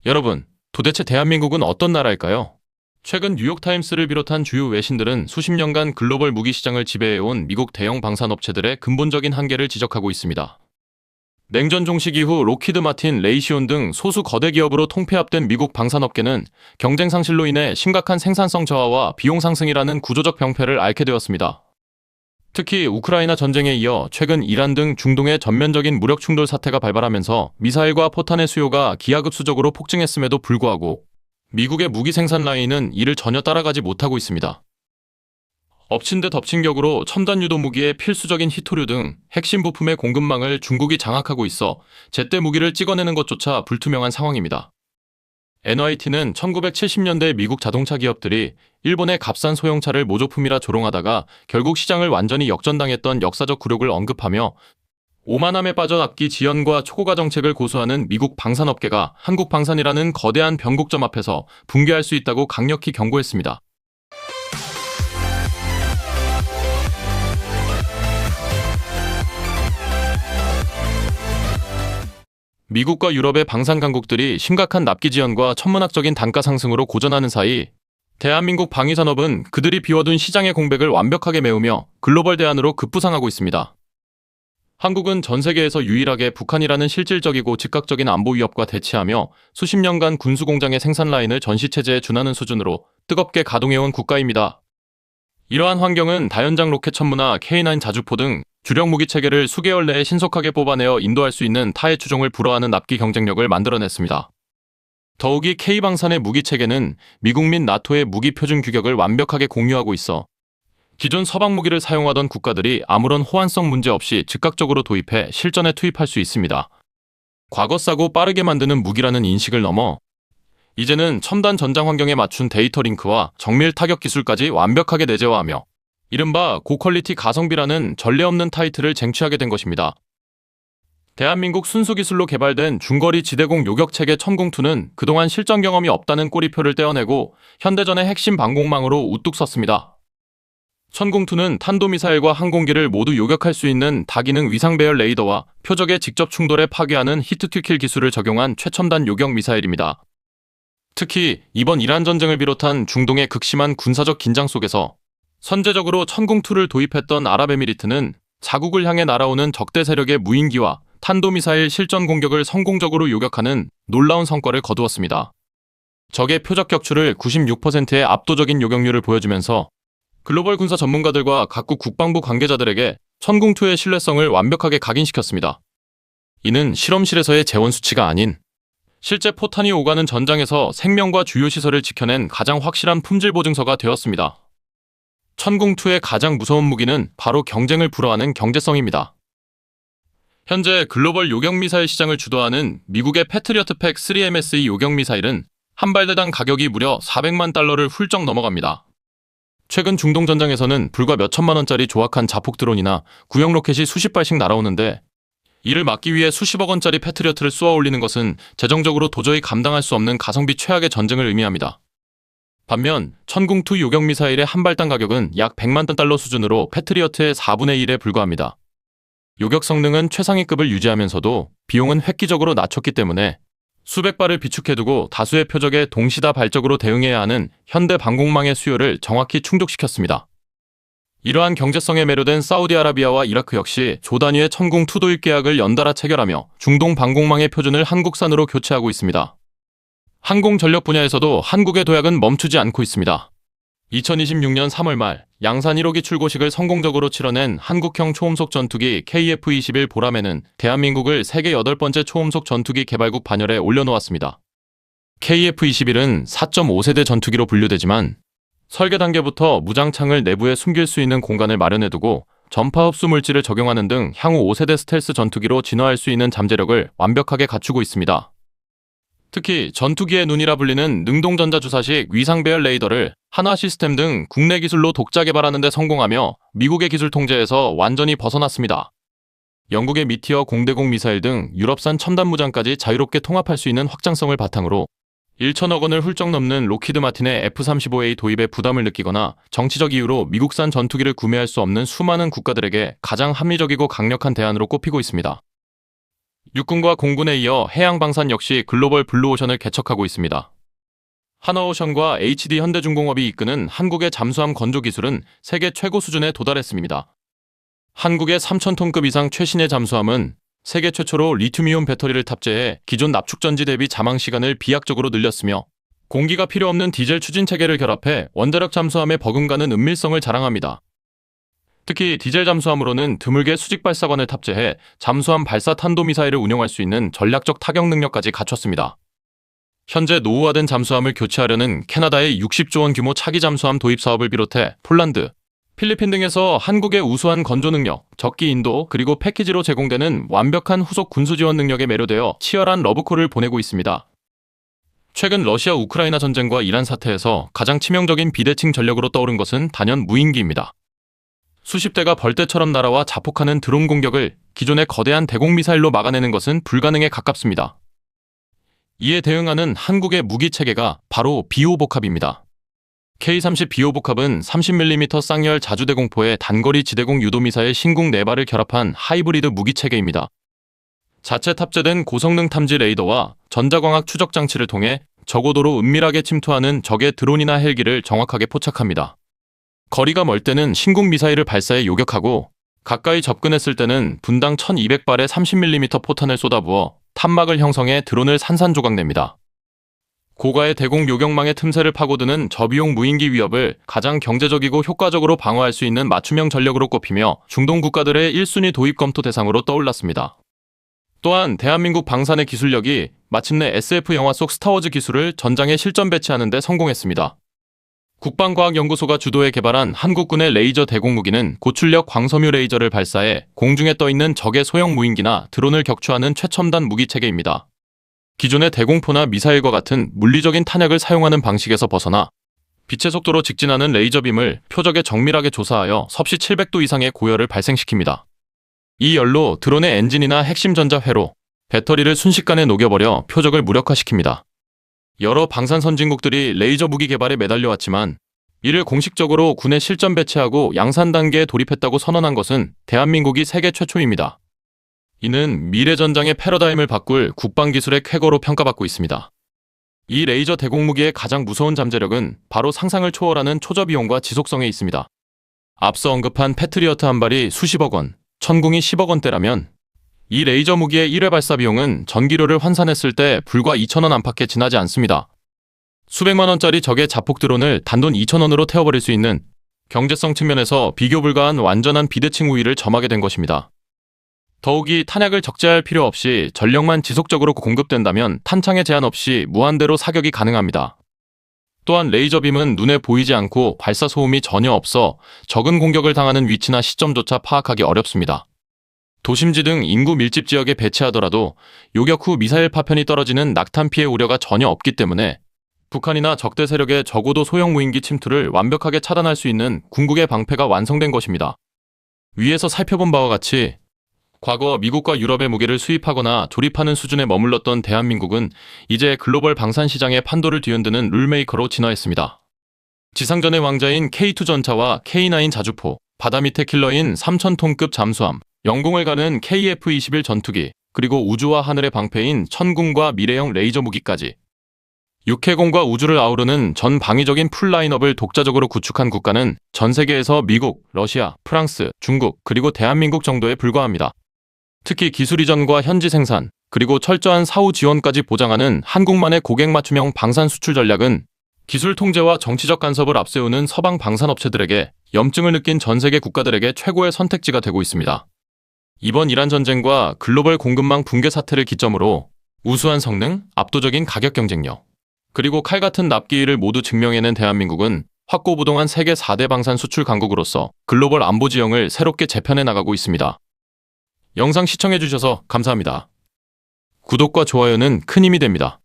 여러분, 도대체 대한민국은 어떤 나라일까요? 최근 뉴욕타임스를 비롯한 주요 외신들은 수십 년간 글로벌 무기 시장을 지배해온 미국 대형 방산업체들의 근본적인 한계를 지적하고 있습니다. 냉전 종식 이후 로키드 마틴, 레이시온 등 소수 거대 기업으로 통폐합된 미국 방산업계는 경쟁 상실로 인해 심각한 생산성 저하와 비용 상승이라는 구조적 병폐를 앓게 되었습니다. 특히 우크라이나 전쟁에 이어 최근 이란 등 중동의 전면적인 무력 충돌 사태가 발발하면서 미사일과 포탄의 수요가 기하급수적으로 폭증했음에도 불구하고 미국의 무기 생산 라인은 이를 전혀 따라가지 못하고 있습니다. 엎친 데 덮친 격으로 첨단 유도 무기의 필수적인 히토류 등 핵심 부품의 공급망을 중국이 장악하고 있어 제때 무기를 찍어내는 것조차 불투명한 상황입니다. NYT는 1970년대 미국 자동차 기업들이 일본의 값싼 소형차를 모조품이라 조롱하다가 결국 시장을 완전히 역전당했던 역사적 굴욕을 언급하며 오만함에 빠져 악기 지연과 초고가 정책을 고수하는 미국 방산업계가 한국 방산이라는 거대한 변곡점 앞에서 붕괴할 수 있다고 강력히 경고했습니다. 미국과 유럽의 방산 강국들이 심각한 납기 지연과 천문학적인 단가 상승으로 고전하는 사이 대한민국 방위산업은 그들이 비워둔 시장의 공백을 완벽하게 메우며 글로벌 대안으로 급부상하고 있습니다. 한국은 전 세계에서 유일하게 북한이라는 실질적이고 즉각적인 안보 위협과 대치하며 수십 년간 군수공장의 생산 라인을 전시체제에 준하는 수준으로 뜨겁게 가동해온 국가입니다. 이러한 환경은 다연장 로켓 천문화, K9 자주포 등 주력 무기 체계를 수개월 내에 신속하게 뽑아내어 인도할 수 있는 타의 추종을 불허하는 납기 경쟁력을 만들어냈습니다. 더욱이 K방산의 무기 체계는 미국 및 나토의 무기 표준 규격을 완벽하게 공유하고 있어 기존 서방 무기를 사용하던 국가들이 아무런 호환성 문제 없이 즉각적으로 도입해 실전에 투입할 수 있습니다. 과거 싸고 빠르게 만드는 무기라는 인식을 넘어 이제는 첨단 전장 환경에 맞춘 데이터 링크와 정밀 타격 기술까지 완벽하게 내재화하며 이른바 고퀄리티 가성비라는 전례 없는 타이틀을 쟁취하게 된 것입니다. 대한민국 순수기술로 개발된 중거리 지대공 요격체계 천궁2는 그동안 실전 경험이 없다는 꼬리표를 떼어내고 현대전의 핵심 방공망으로 우뚝 섰습니다. 천궁2는 탄도미사일과 항공기를 모두 요격할 수 있는 다기능 위상배열 레이더와 표적의 직접 충돌에 파괴하는 히트투킬 기술을 적용한 최첨단 요격 미사일입니다. 특히 이번 이란 전쟁을 비롯한 중동의 극심한 군사적 긴장 속에서 선제적으로 천궁2를 도입했던 아랍에미리트는 자국을 향해 날아오는 적대 세력의 무인기와 탄도미사일 실전 공격을 성공적으로 요격하는 놀라운 성과를 거두었습니다. 적의 표적 격추를 96%의 압도적인 요격률을 보여주면서 글로벌 군사 전문가들과 각국 국방부 관계자들에게 천궁2의 신뢰성을 완벽하게 각인시켰습니다. 이는 실험실에서의 재원 수치가 아닌 실제 포탄이 오가는 전장에서 생명과 주요 시설을 지켜낸 가장 확실한 품질 보증서가 되었습니다. 천궁2의 가장 무서운 무기는 바로 경쟁을 불허하는 경제성입니다. 현재 글로벌 요격미사일 시장을 주도하는 미국의 패트리어트 팩 3MSE 요격미사일은 한 발대당 가격이 무려 400만 달러를 훌쩍 넘어갑니다. 최근 중동 전장에서는 불과 몇천만 원짜리 조악한 자폭 드론이나 구형 로켓이 수십 발씩 날아오는데 이를 막기 위해 수십억 원짜리 패트리어트를 쏘아 올리는 것은 재정적으로 도저히 감당할 수 없는 가성비 최악의 전쟁을 의미합니다. 반면 천궁2 요격미사일의 한 발당 가격은 약 100만 달러 수준으로 패트리어트의 4분의 1에 불과합니다. 요격 성능은 최상위급을 유지하면서도 비용은 획기적으로 낮췄기 때문에 수백 발을 비축해두고 다수의 표적에 동시다발적으로 대응해야 하는 현대 방공망의 수요를 정확히 충족시켰습니다. 이러한 경제성에 매료된 사우디아라비아와 이라크 역시 조 단위의 천궁2 도입 계약을 연달아 체결하며 중동 방공망의 표준을 한국산으로 교체하고 있습니다. 항공전력 분야에서도 한국의 도약은 멈추지 않고 있습니다. 2026년 3월 말 양산 1호기 출고식을 성공적으로 치러낸 한국형 초음속 전투기 KF-21 보람에는 대한민국을 세계 8번째 초음속 전투기 개발국 반열에 올려놓았습니다. KF-21은 4.5세대 전투기로 분류되지만 설계 단계부터 무장창을 내부에 숨길 수 있는 공간을 마련해두고 전파 흡수 물질을 적용하는 등 향후 5세대 스텔스 전투기로 진화할 수 있는 잠재력을 완벽하게 갖추고 있습니다. 특히 전투기의 눈이라 불리는 능동전자주사식 위상배열 레이더를 한화 시스템 등 국내 기술로 독자 개발하는 데 성공하며 미국의 기술 통제에서 완전히 벗어났습니다. 영국의 미티어 공대공 미사일 등 유럽산 첨단 무장까지 자유롭게 통합할 수 있는 확장성을 바탕으로 1천억 원을 훌쩍 넘는 로키드 마틴의 F-35A 도입에 부담을 느끼거나 정치적 이유로 미국산 전투기를 구매할 수 없는 수많은 국가들에게 가장 합리적이고 강력한 대안으로 꼽히고 있습니다. 육군과 공군에 이어 해양방산 역시 글로벌 블루오션을 개척하고 있습니다. 하나오션과 HD 현대중공업이 이끄는 한국의 잠수함 건조 기술은 세계 최고 수준에 도달했습니다. 한국의 3,000톤급 이상 최신의 잠수함은 세계 최초로 리튬이온 배터리를 탑재해 기존 납축전지 대비 잠항 시간을 비약적으로 늘렸으며 공기가 필요 없는 디젤 추진 체계를 결합해 원자력 잠수함의 버금가는 은밀성을 자랑합니다. 특히 디젤 잠수함으로는 드물게 수직 발사관을 탑재해 잠수함 발사 탄도미사일을 운용할 수 있는 전략적 타격 능력까지 갖췄습니다. 현재 노후화된 잠수함을 교체하려는 캐나다의 60조 원 규모 차기 잠수함 도입 사업을 비롯해 폴란드, 필리핀 등에서 한국의 우수한 건조 능력, 적기 인도 그리고 패키지로 제공되는 완벽한 후속 군수 지원 능력에 매료되어 치열한 러브콜을 보내고 있습니다. 최근 러시아 우크라이나 전쟁과 이란 사태에서 가장 치명적인 비대칭 전력으로 떠오른 것은 단연 무인기입니다. 수십 대가 벌떼처럼 날아와 자폭하는 드론 공격을 기존의 거대한 대공미사일로 막아내는 것은 불가능에 가깝습니다. 이에 대응하는 한국의 무기 체계가 바로 비호복합입니다. K-30 비호복합은 30mm 쌍열 자주대공포에 단거리 지대공 유도미사일 신궁 4발을 결합한 하이브리드 무기 체계입니다. 자체 탑재된 고성능 탐지 레이더와 전자광학 추적 장치를 통해 저고도로 은밀하게 침투하는 적의 드론이나 헬기를 정확하게 포착합니다. 거리가 멀 때는 신궁 미사일을 발사해 요격하고 가까이 접근했을 때는 분당 1200발의 30mm 포탄을 쏟아부어 탄막을 형성해 드론을 산산조각냅니다. 고가의 대공 요격망의 틈새를 파고드는 저비용 무인기 위협을 가장 경제적이고 효과적으로 방어할 수 있는 맞춤형 전력으로 꼽히며 중동 국가들의 1순위 도입 검토 대상으로 떠올랐습니다. 또한 대한민국 방산의 기술력이 마침내 SF 영화 속 스타워즈 기술을 전장에 실전 배치하는 데 성공했습니다. 국방과학연구소가 주도해 개발한 한국군의 레이저 대공무기는 고출력 광섬유 레이저를 발사해 공중에 떠있는 적의 소형 무인기나 드론을 격추하는 최첨단 무기체계입니다. 기존의 대공포나 미사일과 같은 물리적인 탄약을 사용하는 방식에서 벗어나 빛의 속도로 직진하는 레이저빔을 표적에 정밀하게 조사하여 섭씨 700도 이상의 고열을 발생시킵니다. 이 열로 드론의 엔진이나 핵심 전자 회로, 배터리를 순식간에 녹여버려 표적을 무력화시킵니다. 여러 방산 선진국들이 레이저 무기 개발에 매달려왔지만 이를 공식적으로 군에 실전 배치하고 양산 단계에 돌입했다고 선언한 것은 대한민국이 세계 최초입니다. 이는 미래 전장의 패러다임을 바꿀 국방기술의 쾌거로 평가받고 있습니다. 이 레이저 대공무기의 가장 무서운 잠재력은 바로 상상을 초월하는 초저비용과 지속성에 있습니다. 앞서 언급한 패트리어트 한 발이 수십억 원, 천궁이 10억 원대라면 이 레이저 무기의 1회 발사 비용은 전기료를 환산했을 때 불과 2,000원 안팎에 지나지 않습니다. 수백만 원짜리 적의 자폭 드론을 단돈 2,000원으로 태워버릴 수 있는 경제성 측면에서 비교 불가한 완전한 비대칭 우위를 점하게 된 것입니다. 더욱이 탄약을 적재할 필요 없이 전력만 지속적으로 공급된다면 탄창에 제한 없이 무한대로 사격이 가능합니다. 또한 레이저빔은 눈에 보이지 않고 발사 소음이 전혀 없어 적은 공격을 당하는 위치나 시점조차 파악하기 어렵습니다. 도심지 등 인구 밀집 지역에 배치하더라도 요격 후 미사일 파편이 떨어지는 낙탄 피해 우려가 전혀 없기 때문에 북한이나 적대 세력의 적어도 소형 무인기 침투를 완벽하게 차단할 수 있는 궁극의 방패가 완성된 것입니다. 위에서 살펴본 바와 같이 과거 미국과 유럽의 무기를 수입하거나 조립하는 수준에 머물렀던 대한민국은 이제 글로벌 방산 시장의 판도를 뒤흔드는 룰메이커로 진화했습니다. 지상전의 왕자인 K2 전차와 K9 자주포, 바다 밑의 킬러인 3,000톤급 잠수함, 영공을 가는 KF-21 전투기, 그리고 우주와 하늘의 방패인 천궁과 미래형 레이저 무기까지 육해공과 우주를 아우르는 전 방위적인 풀라인업을 독자적으로 구축한 국가는 전 세계에서 미국, 러시아, 프랑스, 중국, 그리고 대한민국 정도에 불과합니다. 특히 기술 이전과 현지 생산, 그리고 철저한 사후 지원까지 보장하는 한국만의 고객 맞춤형 방산 수출 전략은 기술 통제와 정치적 간섭을 앞세우는 서방 방산업체들에게 염증을 느낀 전 세계 국가들에게 최고의 선택지가 되고 있습니다. 이번 이란 전쟁과 글로벌 공급망 붕괴 사태를 기점으로 우수한 성능, 압도적인 가격 경쟁력, 그리고 칼 같은 납기일을 모두 증명해낸 대한민국은 확고부동한 세계 4대 방산 수출 강국으로서 글로벌 안보 지형을 새롭게 재편해 나가고 있습니다. 영상 시청해주셔서 감사합니다. 구독과 좋아요는 큰 힘이 됩니다.